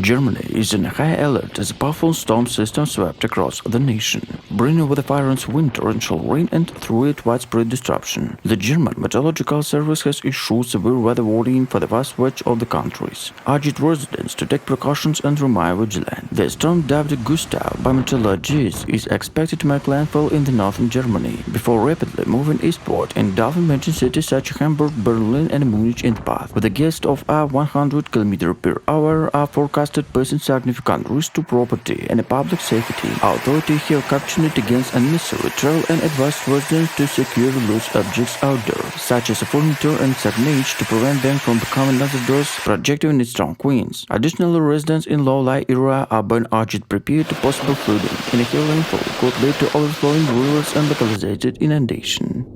Germany is in high alert as a powerful storm system swept across the nation, bringing with the violence wind, torrential rain, and through it widespread disruption. The German Meteorological Service has issued severe weather warning for the vast stretch of the countries, urged residents to take precautions and remain vigilant. The storm, dubbed Gustav by meteorologists, is expected to make landfall in the northern Germany before rapidly moving eastward and engulfing major cities such as Hamburg, Berlin, and Munich in the path. With a gust of 100 km per hour are forecasted posing significant risk to property and public safety. Authorities have cautioned against unnecessary travel and advised residents to secure loose objects outdoors, such as furniture and signage, to prevent them from becoming hazardous, projecting its strong winds. Additionally, residents in low-lying areas are being urged prepared to possible flooding, and a heavy rainfall could lead to overflowing rivers and localized inundation.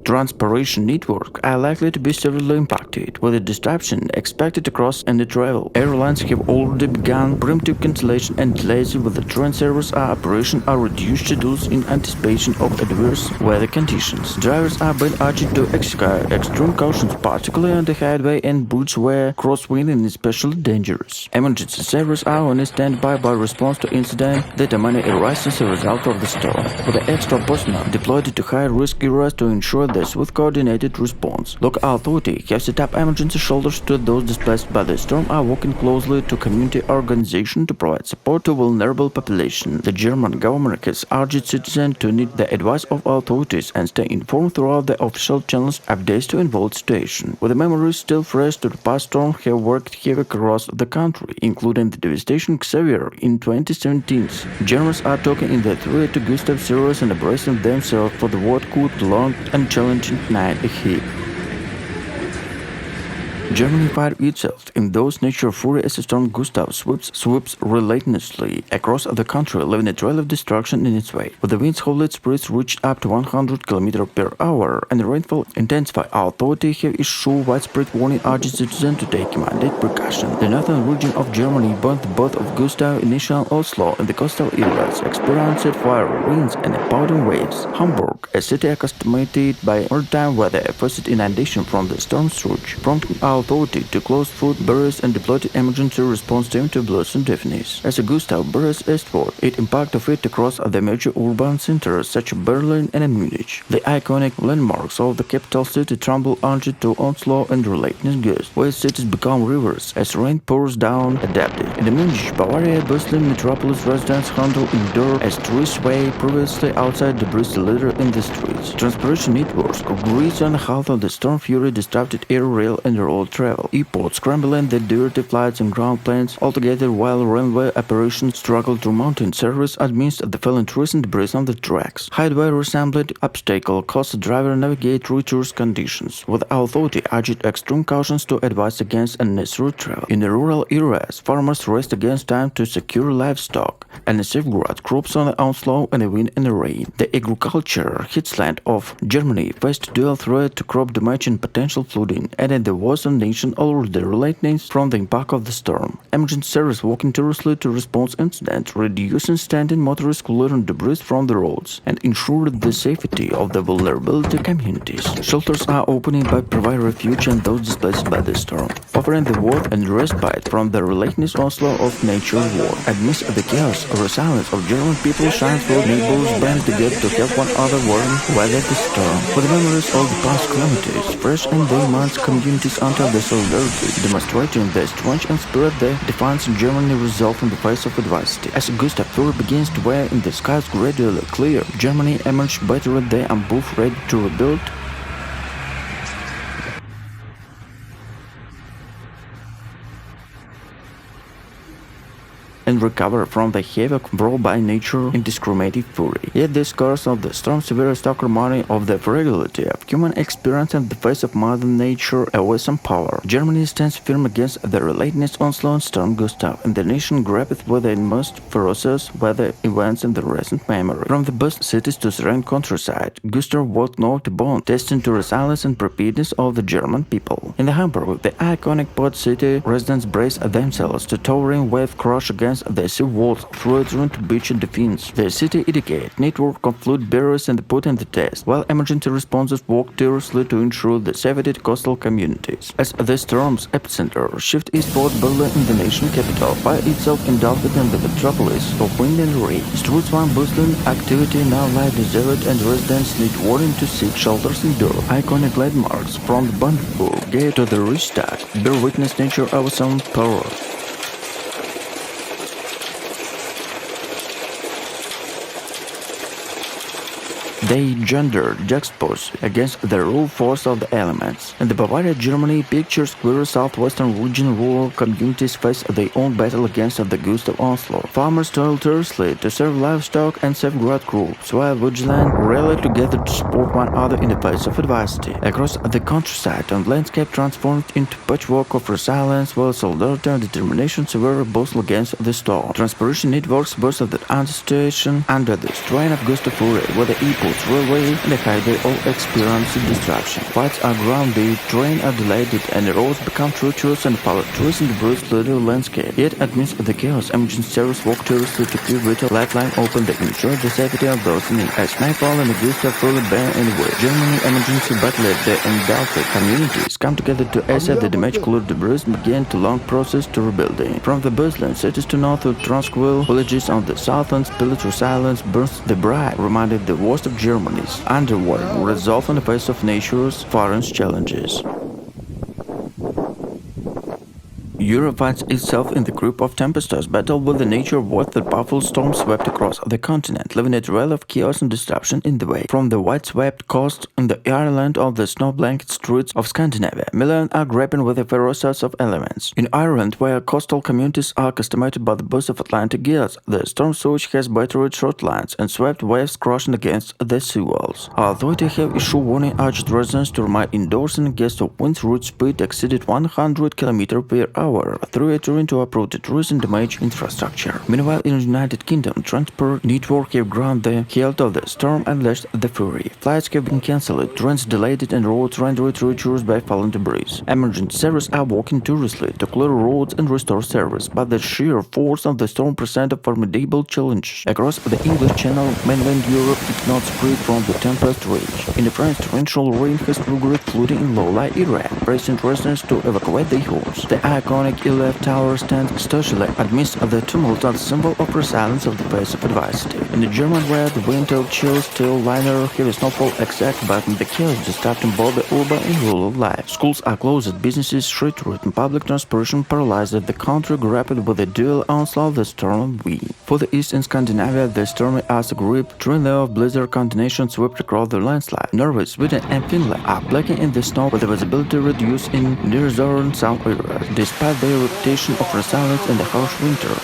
Transportation networks are likely to be severely impacted, with a disruption expected across any travel. Airlines have already begun preemptive cancellation and delays, with the train service operation are reduced schedules in anticipation of adverse weather conditions. Drivers are being urged to exercise extreme caution, particularly on the highway and routes where crosswinning is especially dangerous. Emergency services are on standby by response to incidents that may arise as a result of the storm, with the extra personnel deployed to high-risk areas to ensure with coordinated response. Local authorities have set up emergency shelters to those displaced by the storm, are working closely to community organizations to provide support to vulnerable population. The German government has urged citizens to need the advice of authorities and stay informed throughout the official channels updates to involved situation. With the memories still fresh to the past storm have worked havoc across the country, including the devastation Xavier in 2017. Germans are talking in the threat to Gustav series and bracing themselves for the what could long and challenging night ahead. Germany fired itself in those nature fury as storm Gustav sweeps relentlessly across the country, leaving a trail of destruction in its way. With the wind's howling speeds reached up to 100 km per hour and the rainfall intensified, authorities have issued widespread warning urging citizens to take immediate precaution. The northern region of Germany, both of Gustav, Indonesia, Oslo, and the coastal areas experienced fire, winds, and pounding waves. Hamburg, a city accustomed by maritime weather, faced inundation from the storm surge, prompting authority to close food barriers and deployed emergency response team to blossom deafness. As Gustav bursts eastward, it impacted it across the major urban centers such as Berlin and Munich. The iconic landmarks of the capital city tremble under to onslaught and relentless gusts, where cities become rivers as rain pours down, adapted. In the Munich, Bavaria, bustling metropolis, residents handle indoor as trees sway previously outside the breeze litter in the streets. Transportation networks grease on half of the storm fury disrupted air, rail, and road travel. Airports scrambling the dirty flights and ground planes altogether, while railway operations struggled to mountain service amidst the fallen trees and debris on the tracks. Highway resembled obstacle caused the driver navigate treacherous conditions, with authority urged extreme cautions to advise against unnecessary travel. In the rural areas, farmers raced against time to secure livestock and safeguard crops on the onslaught and the wind and the rain. The agriculture hinterland of Germany faced dual threat to crop damage and potential flooding, and in the western nation already relenting from the impact of the storm. Emergency service working tirelessly to respond incidents, reducing standing motorists, clearing debris from the roads, and ensuring the safety of the vulnerability communities. Shelters are opening by providing refuge and those displaced by the storm, offering the warmth and respite from the relentless onslaught of nature's war. Amidst the chaos, resilience of German people shines through neighbors band together to help one another weather the storm. With the memories of the past calamities fresh in their minds, communities enter the solidarity, demonstrating the strength and spirit that defines Germany resolve in the face of adversity. As Gustav fury begins to wear in the skies gradually clear, Germany emerged better than and both ready to rebuild. And recover from the havoc brought by nature indiscriminate fury. Yet the scars of the storm severe stock remind of the fragility of human experience in the face of Mother Nature, always some power. Germany stands firm against the relentless onslaught storm Gustav, and the nation grappled with the most ferocious weather events in the recent memory. From the best cities to serene countryside, Gustav walked north to bone, testing the resilience and preparedness of the German people. In the Hamburg, the iconic port city, residents braced themselves to towering wave crash against against the sea walls, threatening to beach defense. The city etiquette network of flood barriers and put in the test, while emergency responses work tirelessly to ensure the safety of coastal communities. As the storm's epicenter shift eastward, Berlin, the nation capital, finds itself engulfed in the metropolis of wind and rain. Streets one bustling activity now lie deserted, and residents need warning to seek shelters indoors. Iconic landmarks from the Brandenburg Gate to the Reichstag bear witness nature of its own power. They gender juxtaposed against the raw force of the elements. In the Bavaria, Germany, pictures where southwestern region rural communities face their own battle against the gust of onslaught. Farmers toil tirelessly to serve livestock and safeguard crops, while vigilant rally together to support one another in the face of adversity. Across the countryside and landscape transformed into patchwork of resilience, while solidarity and determination severely battle against the storm. Transportation networks boasted that anticipation under the strain of gust of fury, where the airports, railway, and the highway all experience disruption. Flights are grounded, trains are delayed, and the roads become treacherous and power trees in the bruised little landscape. Yet, amidst the chaos, emergency service walk tirelessly to keep vital lifeline open that ensure the safety of those in need. As nightfall and the gust of fury bear in the way, Germany emergency battle the engulfed communities come together to assess the damage, clear debris, and begin the long process to rebuilding. From the bustling cities to north of tranquil villages on the south and spirit resilience burns the bright, reminded the worst of Germany's underwater resolve in the face of nature's foreign challenges. Europe finds itself in the grip of tempestuous battle with the nature of what the powerful storm swept across the continent, leaving a trail of chaos and disruption in the way. From the white-swept coast in the Ireland of the snow-blanket streets of Scandinavia, millions are grappling with the ferocious of elements. In Ireland, where coastal communities are accustomed by the burst of Atlantic gales, the storm surge has battered shorelines and swept waves crashing against the seawalls. Authorities have issued warning urged residents to remain indoors in case of winds route speed exceeded 100 km per hour. Through a terrain to uproot the trees and damage infrastructure. Meanwhile, in the United Kingdom, transport network have ground the health of the storm and lashed the fury. Flights have been cancelled, trains delayed, and roads rendered treacherous by falling debris. Emergency services are working tirelessly to clear roads and restore service, but the sheer force of the storm presents a formidable challenge. Across the English Channel, mainland Europe did not spread from the tempest rage. In France, torrential rain has triggered flooding in low-lying area, pressing residents to evacuate their homes. The iconic Elef Tower stands stoically amidst the tumult, a symbol of resilience of the face of adversity. In the German where the winter chills still liner, heavy snowfall exact, but the chaos disrupting both the urban and rural life. Schools are closed, businesses shuttered, and public transportation paralyzed. The country grappled with the dual onslaught of the storm and wind. For the east in Scandinavia, the stormy Arctic grip, trio of blizzard combination swept across the landslide. Norway, Sweden, and Finland are blacking in the snow with the visibility reduced in near-zone some areas, despite their reputation of resilience in the harsh winter.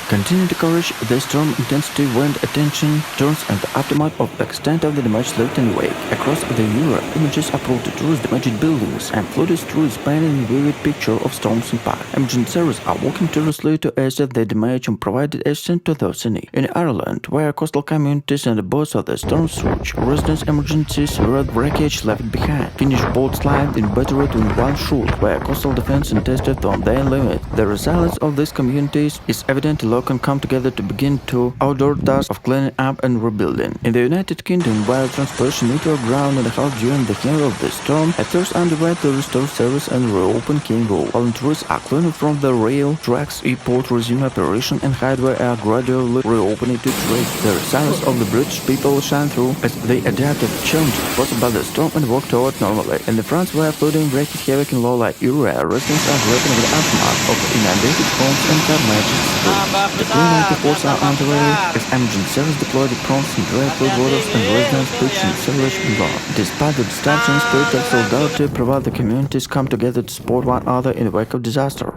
Continuing to coverage the storm intensity, wind, attention, turns, and the aftermath of the extent of the damage left in wake. Across the Europe, images upload to tourist damaged buildings and flooded streets painting a vivid picture of storm's impact. Emergency services are working tirelessly to assess the damage and provide assistance to those in need. In Ireland, where coastal communities and the boats of the storm surge, residents' emergencies were wreckage left behind. Finnish boats lined in battered in one shoot, where coastal defense and tested on their limit. The resilience of these communities is evident. Can come together to begin to outdoor tasks of cleaning up and rebuilding. In the United Kingdom, while transportation network ground and held during the heat of the storm, efforts underway to restore service and reopen King Road. Volunteers are cleaning from the rail tracks, airport resume operation, and highway are gradually reopening to trade. The resilience of the British people shine through as they adapt to the challenges posed by the storm and work toward normality. In the France, where flooding wreaked havoc in low-lying area, residents are grappling with the aftermath of inundated homes and damaged streets. The cleanup efforts are underway as emergency service deployed the prompts and dry flood waters and residents pitched in sewerage below. Despite the disruption, spirit of solidarity provide the communities come together to support one another in the wake of disaster.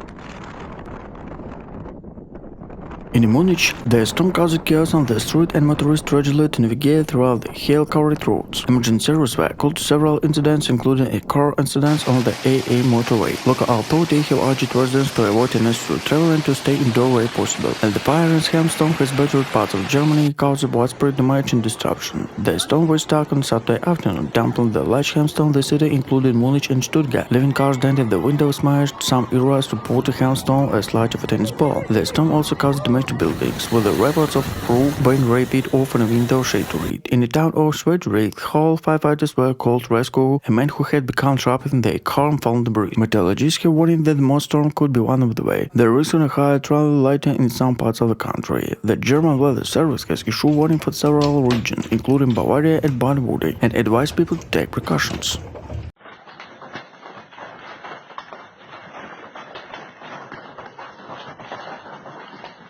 In Munich, the storm caused chaos on the street and motorists struggled to navigate throughout the hail-covered roads. Emergency services were called to several incidents, including a car incident on the AA motorway. Local authorities have urged residents to avoid unnecessary travel and to stay indoors where possible. And the fire in hailstorm has battered parts of Germany, causing widespread damage and destruction. The storm was stuck on Saturday afternoon, dumping the large hailstorm the city, including Munich and Stuttgart. Living cars dented, the windows smashed. Some areas reported hailstorm as large as a tennis ball. The storm also caused damage to buildings, with the reports of roof being ripped off and a window shattered. In the town of Schwedrich Hall, firefighters were called to rescue a man who had become trapped in the car and fallen debris. Meteorologists have warned that the most storm could be one of the way. There is a high travel lighting in some parts of the country. The German Weather Service has issued warning for several regions, including Bavaria and Baden-Württemberg, and advised people to take precautions.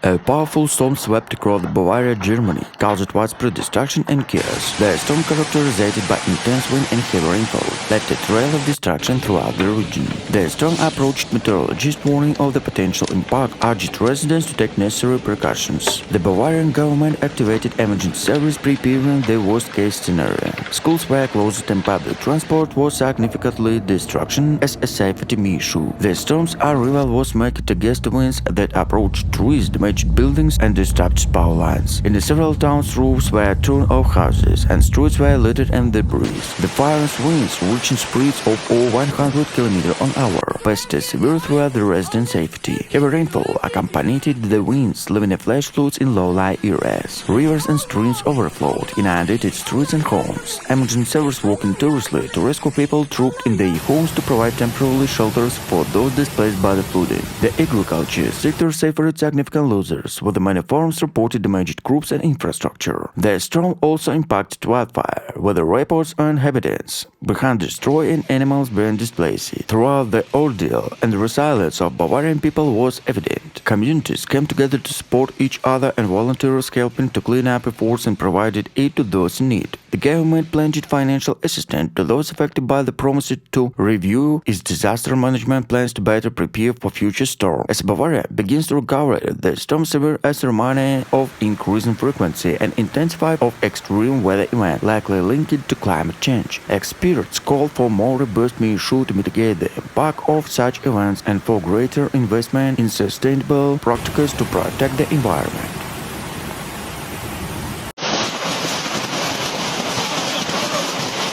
A powerful storm swept across Bavaria, Germany, caused widespread destruction and chaos. The storm, characterized by intense wind and heavy rainfall, left a trail of destruction throughout the region. The storm approached, meteorologists warning of the potential impact, urged residents to take necessary precautions. The Bavarian government activated emergency service, preparing the worst-case scenario. Schools were closed and public transport was significantly disrupted as a safety issue. The storm's arrival was met against winds that approached trees, damaged buildings, and disrupted power lines. In several towns, roofs were torn off houses and streets were littered and debris. The fierce winds, reaching speeds of over 100 km/h, pested severe throughout the resident safety. Heavy rainfall accompanied the winds, leaving flash floods in low-lying areas. Rivers and streams overflowed, inundated streets and homes. Emergency services working tirelessly to rescue people trapped in their homes to provide temporary shelters for those displaced by the flooding. The agriculture sector suffered significant losses, with many farms reported damaged crops and infrastructure. The storm also impacted wildfire, with the reports on evidence behind destroying animals being displaced. Throughout the ordeal, and the resilience of Bavarian people was evident. Communities came together to support each other, and volunteers helping to clean up efforts and provided aid to those in need. The government pledged financial assistance to those affected by the promise to review its disaster management plans to better prepare for future storms. As Bavaria begins to recover, the storm severe as a reminder of increasing frequency and intensity of extreme weather events likely linked to climate change. Experts call for more robust measures to mitigate the impact of such events and for greater investment in sustainable practices to protect the environment.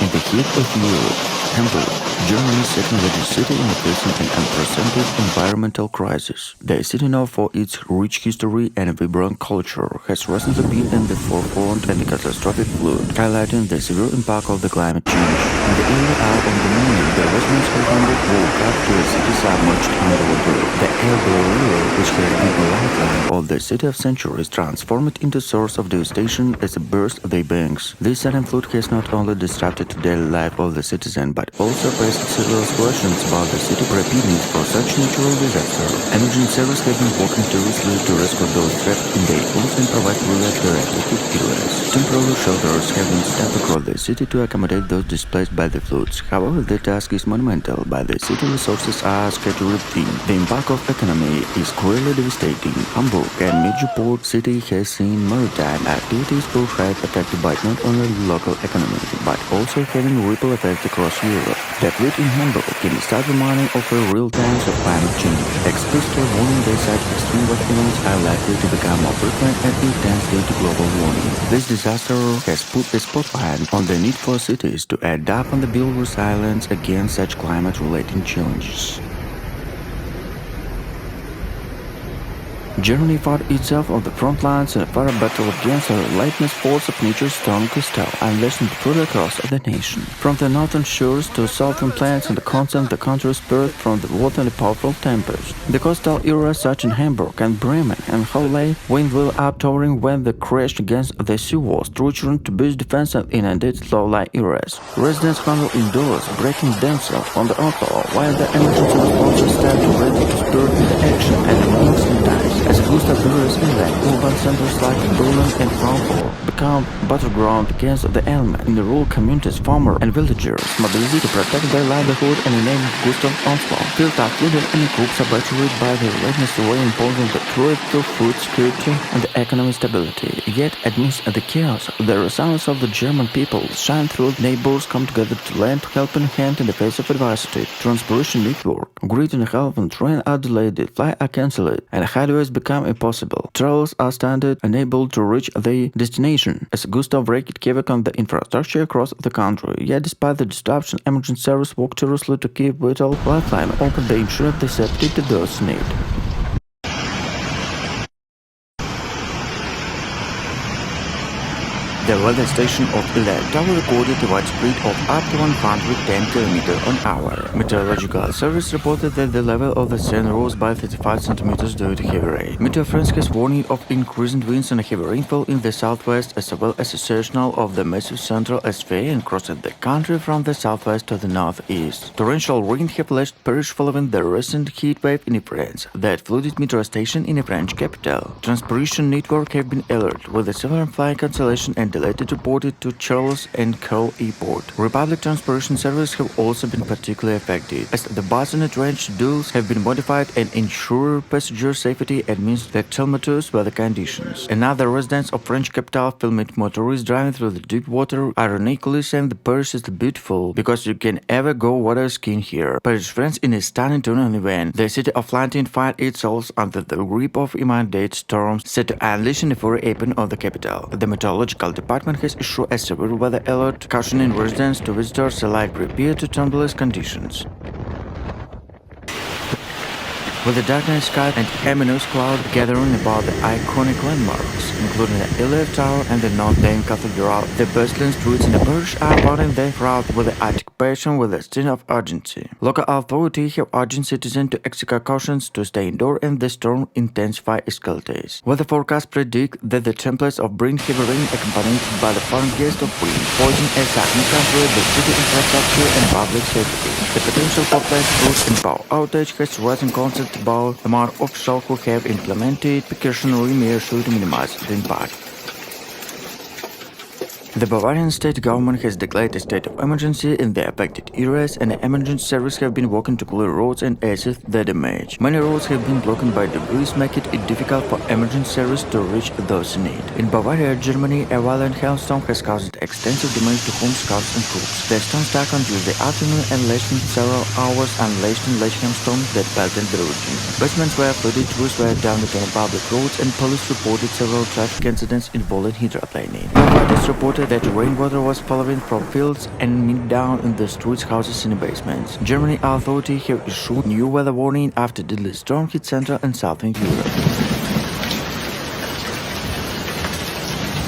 In the heat of Europe, Hamburg, Germany's second-largest city, is facing an unprecedented environmental crisis. The city, known for its rich history and vibrant culture, has recently been in the forefront of the catastrophic flood, highlighting the severe impact of the climate change. In the early hour of the morning, the residents of Hamburg woke up to a city submerged underwater. The Elbe River, which had been a lifeline of the city of centuries, transformed into a source of devastation as it burst their banks. This sudden flood has not only disrupted the daily life of the citizen, but also raised serious questions about the city preparedness for such natural disaster. Emergency services have been working tirelessly to rescue those trapped in their homes and provide relief to affected areas. Temporary shelters have been set up across the city to accommodate those displaced by the floods. However, the task is monumental, but the city resources are scattered thin. The impact of economy is clearly devastating. Hamburg, a major port city, has seen maritime activities have affected by not only the local economy, but also having ripple effects across Europe. The flood in Hamburg can start reminding of a real times of climate change. Experts are warning that such extreme weather events are likely to become more frequent and intense due to global warming. This disaster has put a spotlight on the need for cities to adapt and build resilience against such climate-related challenges. Germany fought itself on the front lines in a fire battle against the relentless force of nature's storm Gustav, unleashing the further across the nation. From the northern shores to southern plains and the continent, the country is spared from the water and the powerful tempests. The coastal areas such in Hamburg and Bremen and Halle, wind blew up towering when they crashed against the seawalls, torturing to boost defense and inundated low-lying areas. Residents huddled indoors, breaking themselves on the outlaw, while the emergency responses stand ready to spur into action at the moments in time. As Gustav Furious inland, urban centers like Berlin and Frankfurt become battleground against the element. In the rural communities, farmers and villagers mobilized to protect their livelihood, and in the name of Gustav onslaught, built up leaders and groups are battered by the readiness to imposing the threat to food security and economic stability. Yet, amidst the chaos, the resilience of the German people shine through. Neighbors come together to lend helping hand in the face of adversity. Transportation network, grid and health and train are delayed, flights are cancelled, and highways become impossible. Travelers are stranded, unable to reach their destination, as Gustav wreaked havoc on the infrastructure across the country. Yet, despite the disruption, emergency service worked tirelessly to keep vital lifeline open. They ensured the safety to those in need. The weather station of Ilat Tower recorded a widespread of up to 110 km/h. Meteorological service reported that the level of the Seine rose by 35 cm due to heavy rain. Meteo France has warning of increasing winds and heavy rainfall in the southwest, as well as a signal of the massive central atmosphere and crossed the country from the southwest to the northeast. Torrential rain have left Paris following the recent heat wave in France that flooded metro station in the French capital. Transportation network have been alerted, with the several flight cancellation and delayed reported to Charles and Cole Airport. Republic Transportation Service have also been particularly affected, as the bus and train schedules have been modified and ensure passenger safety amidst the tumultuous weather conditions. Another residents of French capital filmed motorists driving through the deep water, ironically saying the Paris is beautiful because you can ever go water skiing here. Paris, France, in a stunning tournament event, the city of London find itself under the grip of imminent storms set to unleash a fury happen on the capital. The meteorological department has issued a severe weather alert, cautioning residents to visitors alike prepare to turbulent conditions. With the darkness sky and ominous cloud gathering about the iconic landmarks, including the Ilat Tower and the Notre Dame Cathedral, the bustling streets in the Paris are burning their crowd with the anticipation with a sense of urgency. Local authorities have urged citizens to execute cautions to stay indoors and the storm intensify escalates. Weather forecasts predict that the templates of bring heavy rain accompanied by the foreign gust of wind, poison and control the city infrastructure and public safety. The potential for flash floods and power outage has risen concerns about the amount of officials who have implemented precautionary measures to minimize the impact. The Bavarian state government has declared a state of emergency in the affected areas, and the emergency service have been working to clear roads and assess the damage. Many roads have been blocked by debris, making it difficult for emergency service to reach those in need. In Bavaria, Germany, a violent hailstorm has caused extensive damage to homes, cars, and troops. The storm struck on Tuesday afternoon and lasted several hours, unleashed in large hailstorm that pelted the region. Basements were flooded, roofs were damaged on public roads, and police reported several traffic incidents involving hydroplaning. Firefighters reported that rainwater was following from fields and mingled down in the streets, houses, and basements. Germany authorities have issued new weather warning after deadly storm hit Central and Southern Europe.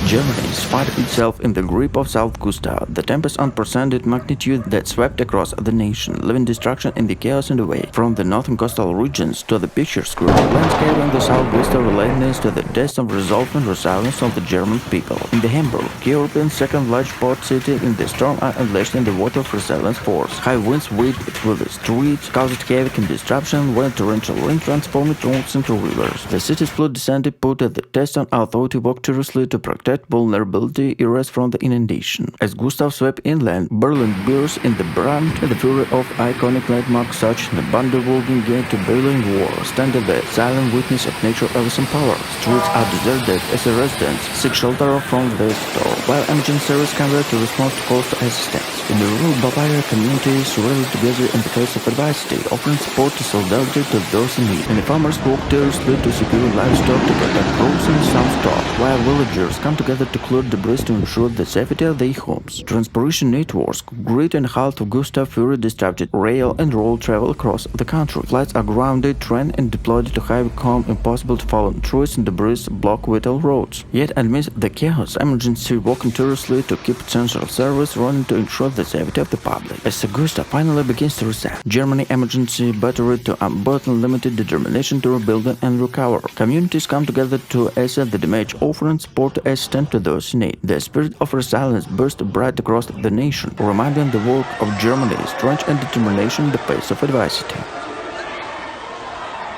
Germany is finding itself in the grip of South Gustav, the tempest unprecedented magnitude that swept across the nation, leaving destruction in the chaos in the way. From the northern coastal regions to the picturesque landscape in the South Gustav relentless to the test of resolve and resilience of the German people. In the Hamburg, Europe's second large port city, in the storm are unleashed in the water of resilience force. High winds whipped through the streets, caused havoc and disruption when torrential rain transformed roads into rivers. The city's flood descended put at the test on authority worked tirelessly to protect vulnerability areas from the inundation. As Gustav swept inland, Berlin bears in the brunt and the fury of iconic landmarks such as the Brandenburg Gate to Berlin Wall, standing the silent witness of nature's awesome power. Streets are deserted as the residents seek shelter from the storm, while emergency service come there to respond to calls to assistance. In the rural Bavaria, communities rally together in the face of adversity, offering support to solidarity to those in need, and the farmers work tirelessly to secure livestock to protect crops and some stock, while villagers come together to clear debris to ensure the safety of their homes. Transportation networks, grid and halt of Gustav Fury disrupted rail and road travel across the country. Flights are grounded, trained and deployed to have become impossible to follow. Trees and debris block vital roads. Yet amidst the chaos, emergency working tirelessly to keep essential service running to ensure the safety of the public. As Gustav finally begins to reset, Germany emergency battery to unburden limited determination to rebuild and recover. Communities come together to assess the damage, offering support to assistance to those in need. The spirit of resilience burst bright across the nation, reminding the work of Germany's strength and determination in the face of adversity.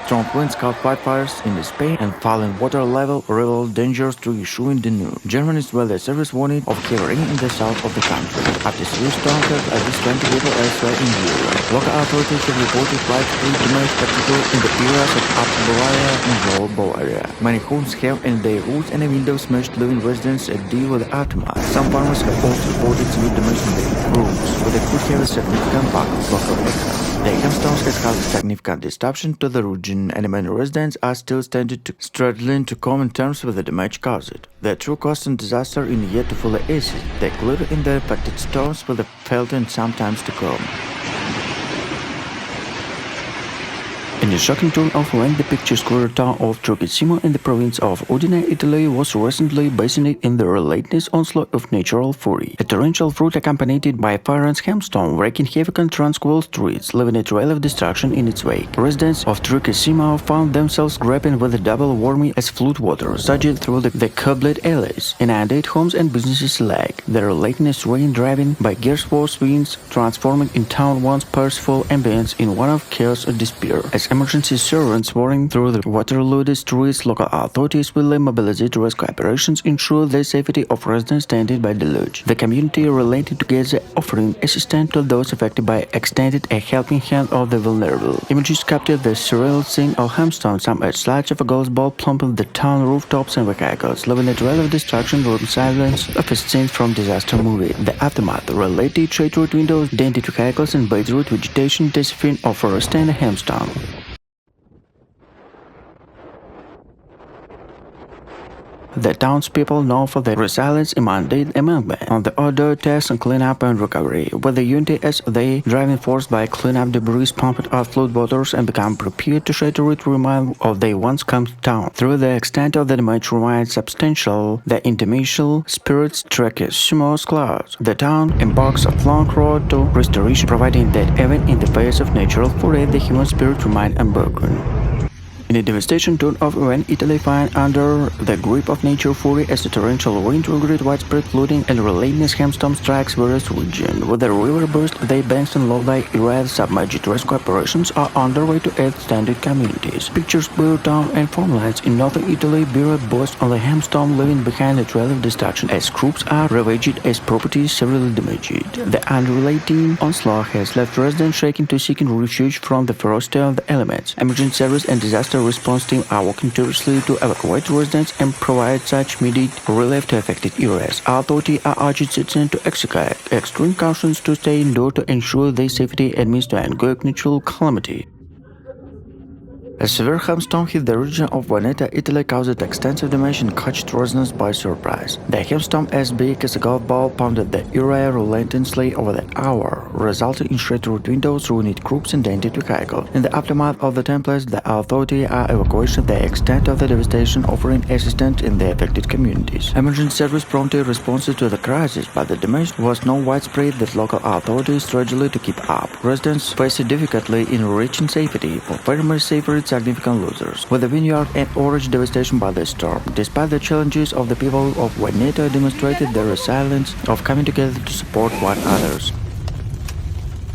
Strong winds caused wildfires in Spain, and falling water level revealed dangers to issue in the new. Germany's weather service warned of heavy rain in the south of the country. After severe storm had at least 20 people elsewhere in Europe. Local authorities have reported widespread damage, particularly in the areas of Upper Bavaria and Lower Bavaria. Many homes have and their roofs and windows smashed, leaving residents deal with the aftermath. Some farmers have also reported severe damage in their roofs, but they could have a significant impact on local economy. The hailstorms has caused significant disruption to the region, and many residents are still struggling to come to terms with the damage caused. The true cost and disaster is yet to fully assess. They included in the affected storms will be felt in some times to come. In a shocking turn of events, the picturesque town of Trocchesimo in the province of Udine, Italy, was recently basined in the relentless onslaught of natural fury. A torrential flood accompanied by a fire and hailstorm wreaking havoc on tranquil streets, leaving a trail of destruction in its wake. Residents of Trocchesimo found themselves grappling with the double whammy as flood water surged through the cobbled alleys, inundated homes and businesses alike. The relentless rain driven by gear-force winds transforming in town once peaceful ambience in one of chaos and despair. As emergency sirens roaring through the water-loaded streets, local authorities will mobilize rescue operations, ensure the safety of residents stranded by deluge. The community related together, offering assistance to those affected by extended a helping hand of the vulnerable. Images captured the surreal scene of hailstorm, some a sledge of a golf ball plumping the town rooftops and vehicles, leaving a trail of destruction from silence of a scene from disaster movie. The aftermath related shattered windows, dented vehicles, and bedrock vegetation, testifying of forest and a hailstorm. The townspeople known for their resilience demanded amendment on the order, test and cleanup and recovery, with the unity as the driving force by cleanup debris pumped out floodwaters and become prepared to shatter it remind of they once come to town. Through the extent of the damage remains substantial, the intimation spirits Trocchesimo's clouds. The town embarks a long road to restoration, providing that even in the face of natural fury, the human spirit remains unbroken. In a devastation turn of when Italy found under the grip of nature fury as the torrential rain triggered widespread flooding and relentless hailstorm strikes various regions. With the river burst, the banks and low-lying areas submerged, rescue operations are underway to aid stranded communities. Pictures blur town and farmlands in northern Italy buried both on the hailstorm, leaving behind a trail of destruction as groups are ravaged as properties severely damaged. The unrelenting onslaught has left residents shaken to seeking refuge from the ferocity of the elements. Emergency service and disaster response team are working tirelessly to evacuate residents and provide such immediate relief to affected areas. Authorities are urging citizens to exercise extreme cautions to stay indoors to ensure their safety amidst an ongoing natural calamity. A severe hailstorm hit the region of Veneto, Italy, caused extensive damage and caught residents by surprise. The hailstorm, as big as a golf ball, pounded the area relentlessly over the hour, resulting in shattered windows, ruined groups, and dented vehicles. In the aftermath of the tempest, the authorities are evacuating the extent of the devastation, offering assistance in the affected communities. Emergency service promptly responded to the crisis, but the damage was so widespread that local authorities struggled to keep up. Residents faced difficulty in reaching safety. For farmers, suffered significant losers, with the vineyard and orange devastation by the storm. Despite the challenges of the people of Veneto demonstrated their resilience of coming together to support one another.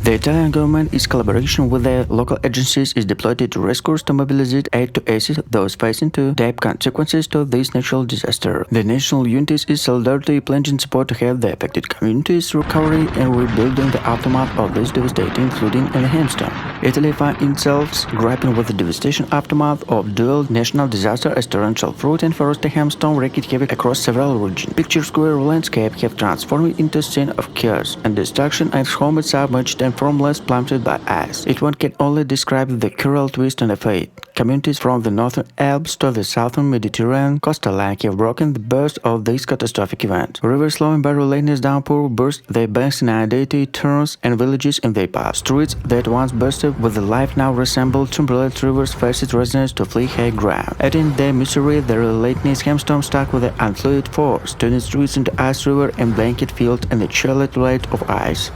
The Italian government, its collaboration with the local agencies, is deployed to rescue to mobilize aid to assist those facing deep consequences to this natural disaster. The national unity is solidarity pledging support to help the affected communities recovery and rebuilding the aftermath of this devastating flooding and hailstorm. Italy finds itself grappling with the devastation aftermath of dual national disaster as torrential flood and forest hailstorm wreaked havoc across several regions. Picturesque landscape have transformed into a scene of chaos and destruction as homes submerged and formless plummeted by ice. One can only describe the cruel twist on the fate. Communities from the northern Alps to the southern Mediterranean coastal line have broken the burst of this catastrophic event. Rivers flowing by relentless downpour burst their banks in inundated towns and villages in their path. Streets that once bursted with life now resemble turbulent rivers forced residents to flee high ground. Adding their misery, the relentless hailstorm struck with an unfluid force, turning streets into ice river and blanket field and the chilly light of ice.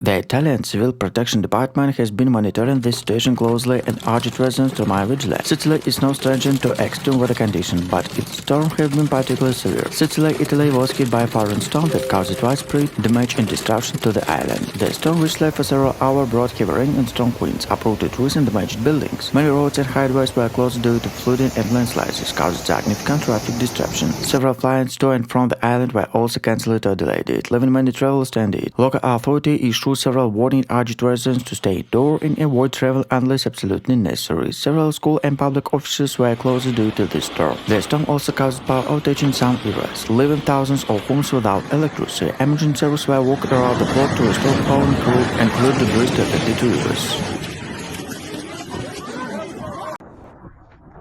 The Italian Civil Protection Department has been monitoring this situation closely and urged residents to remain vigilant. Sicily is no stranger to extreme weather conditions, but its storms have been particularly severe. Sicily, Italy was hit by a foreign storm that caused widespread damage and destruction to the island. The storm, which lasted for several hours, brought heavy rain and strong winds, uprooted trees and damaged buildings. Many roads and highways were closed due to flooding and landslides, which caused significant traffic disruption. Several flights to and from the island were also cancelled or delayed, leaving many travelers stranded. Local authority issued several warnings urged residents to stay indoors and avoid travel unless absolutely necessary. Several school and public offices were closed due to this storm. The storm also caused power outage in some areas, leaving thousands of homes without electricity. Emergency services were working around the clock to restore power and crew and clear debris to affected areas.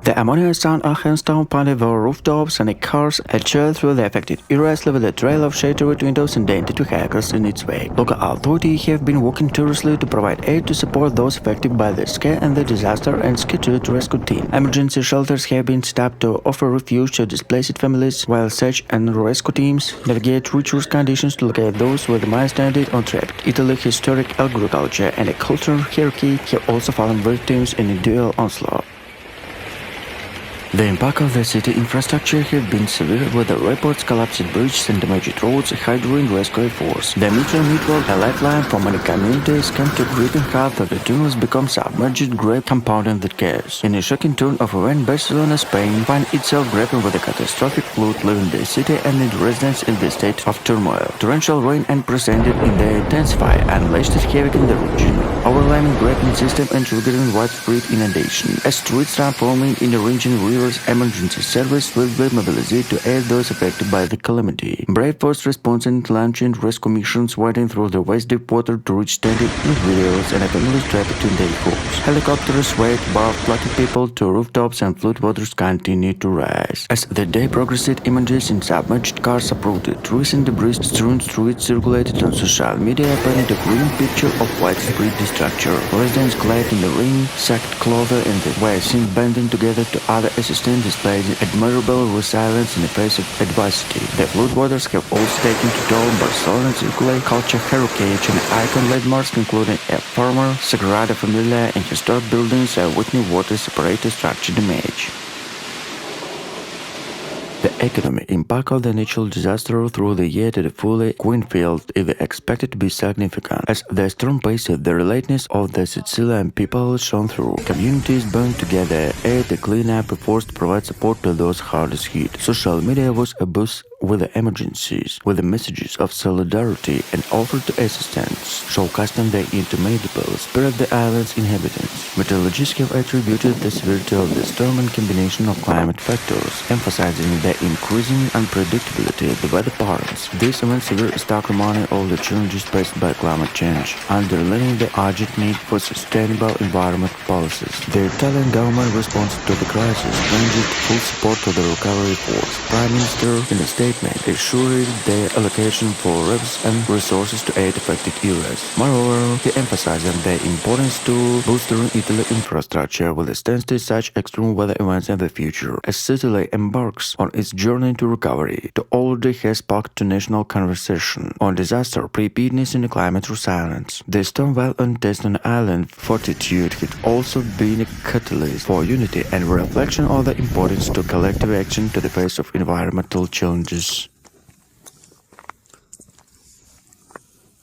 The ammonia sound a hailstorm pounded over rooftops and cars and chill through the affected areas, leaving a trail of shattered windows and dented vehicles in its wake. Local authorities have been working tirelessly to provide aid to support those affected by the scare and the disaster and scheduled rescue team. Emergency shelters have been set up to offer refuge to displaced families, while search and rescue teams navigate treacherous conditions to locate those with miles stranded or trapped. Italy's historic agriculture and a cultural hierarchy have also fallen victims in a dual onslaught. The impact of the city infrastructure has been severe, with the reports collapsed bridges and damaged roads hindering rescue efforts. The metro network, a lifeline for many communities, came to gripping half of the tunnels become submerged, grave compounding the chaos. In a shocking turn of events, Barcelona, Spain, finds itself grappling with a catastrophic flood, leaving the city and its residents in the state of turmoil. Torrential rain unprecedented in the intensify unleashed havoc in the region, overwhelming grading system and triggering widespread inundation. As streets transforming in the region, emergency service will be mobilized to aid those affected by the calamity. Brave first response and launching rescue missions wading through the west deep water to reach stranded individuals and families trapped in their homes. Helicopters wave above flooded people to rooftops and flood waters continue to rise. As the day progressed, images in submerged cars uprooted, trees and debris strewn streets circulated on social media, painting a grim picture of widespread destruction. Residents clad in the rain-soaked clothes and the were seen banding together to other assistance displayed admirable resilience in the face of adversity. The floodwaters have also taken to toll Barcelona's circular culture heritage and icon landmarks, including a former Sagrada Familia and historic buildings are witnessing water separated structure damage. The economic impact of the natural disaster through the year to the fully Queenfield is expected to be significant, as the storm pasted the relentlessness of the Sicilian people shone through. Communities band together, aid the cleanup efforts to provide support to those hardest hit. Social media was abuzz with the emergencies, with the messages of solidarity and offered to assistance, showcasing the indomitable spirit of the island's inhabitants. Meteorologists have attributed the severity of the storm and combination of climate factors, emphasizing the increasing unpredictability of the weather patterns. This event severe stark reminder of the challenges faced by climate change, underlining the urgent need for sustainable environment policies. The Italian government response to the crisis pledged full support to the recovery efforts. Prime Minister, in a statement, assured the allocation for reps and resources to aid affected areas. Moreover, he emphasized the importance to boosting Italy's infrastructure will extend to such extreme weather events in the future, as Sicily embarks on its journey to recovery. The already has sparked to national conversation on disaster preparedness and climate resilience. The storm, while on test on island fortitude, had also been a catalyst for unity and reflection of the importance to collective action to the face of environmental challenges.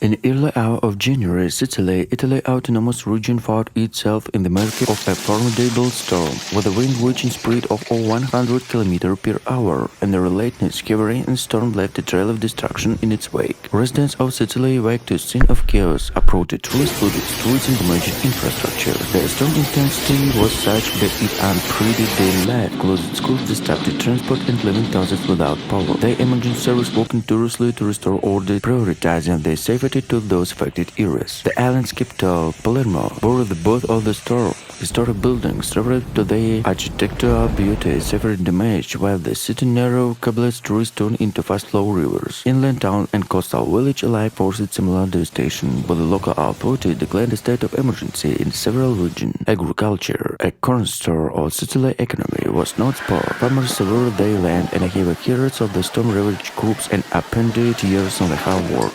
In the early hour of January, Sicily, Italy's autonomous region found itself in the market of a formidable storm, with a wind reaching speed of over 100 km per hour, and the relentless heavy and storm left a trail of destruction in its wake. Residents of Sicily waked to a scene of chaos, uprooted trees, flooded streets, and damaged infrastructure. The storm intensity was such that it impeded daily life, closed schools, disrupted transport, and leaving thousands without power. The emergency service working tirelessly to restore order, prioritizing the safety to those affected areas. The island's capital, Palermo, bore the birth of the storm. Historic buildings reverted to their architectural beauty, severely damaged, while the city narrow cobbled streets turned into fast-flowing rivers. Inland town and coastal village alike faced similar devastation, but the local authority declared a state of emergency in several regions. Agriculture, a cornerstone of Sicily's economy, was not spared. Farmers severed their land and gave heroes of the storm-ravaged crops and appended years on the hard work.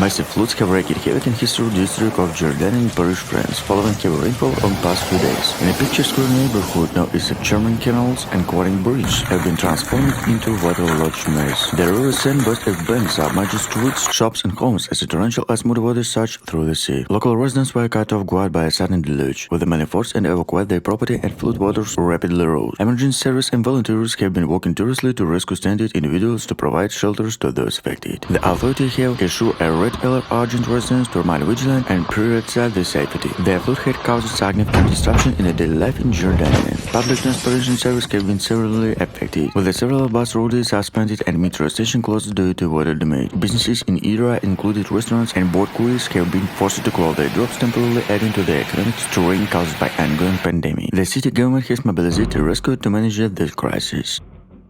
Massive floods have wreaked havoc in historic district of Jordan in Paris, France, following heavy rainfall on past few days. In a picturesque neighborhood now is German canals and quarrying bridge have been transformed into waterlogged maze. The river Seine burst of banks submerged streets, shops and homes as a torrential as muddy water surged through the sea. Local residents were cut off guard by a sudden deluge, with the many forced and evacuate their property and flood waters rapidly rose. Emergency service and volunteers have been working tirelessly to rescue stranded individuals to provide shelters to those affected. The authorities have issued a red alert urgent residents to remain vigilant and prioritize their safety. The flood had caused significant disruption in the daily life in Jordan. Public transportation service have been severely affected, with the several bus routes suspended and metro stations closed due to water damage. Businesses in area, including restaurants and boat crews, have been forced to close their doors temporarily, adding to the economic strain caused by ongoing pandemic. The city government has mobilized the rescue to manage the crisis.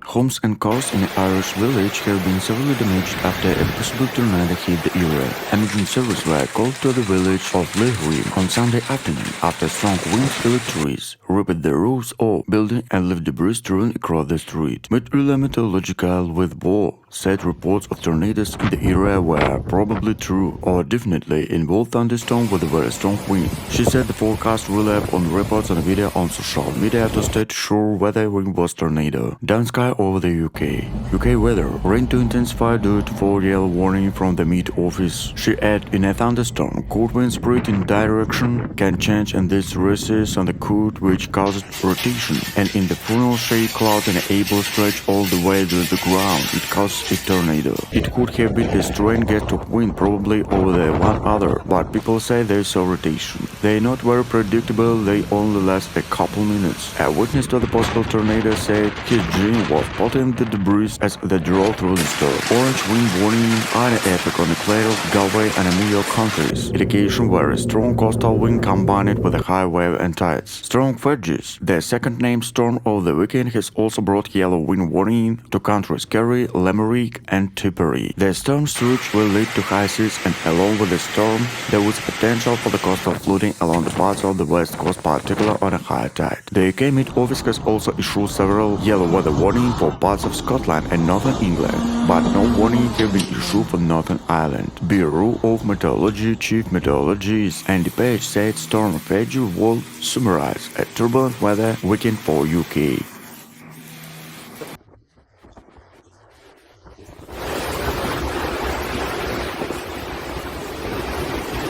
Homes and cars in an Irish village have been severely damaged after a possible tornado hit the area. Emergency services were called to the village of Lehuim on Sunday afternoon after strong winds filled trees, ripped the roofs of buildings and left debris strewn across the street. Meteorological with war said reports of tornadoes in the area were probably true or definitely involved thunderstorms with a very strong wind. She said the forecast relied on reports and video on social media to state sure whether wind was tornado. Down sky over the UK. UK weather. Rain to intensify due to 4 yellow warning from the Met Office. She added in a thunderstorm, cold winds spread in direction can change and this races on the cold which causes rotation. And in the funnel shade cloud and able stretch all the way to the ground. It causes a tornado. It could have been a strange gust of wind probably over the one other, but people say there's a rotation. They're not very predictable, they only last a couple minutes. A witness to the possible tornado said his dream was spotting the debris as they drove through the storm. Orange wind warning are epic on the Clare, Galway and New York counties. Indication were a strong coastal wind combined with a high wave and tides. Strong Fergus, the second named storm of the weekend, has also brought yellow wind warning to countries Kerry, Limerick and Tipperary. The storm surge will lead to high seas and along with the storm, there was potential for the coastal flooding along the parts of the west coast, particularly on a high tide. The UK Met Office has also issued several yellow weather warnings for parts of Scotland and Northern England, but no warning have been issued for Northern Ireland. Bureau of Meteorology Chief Meteorologist Andy Page said Storm Fergus will summarize a turbulent weather weekend for UK.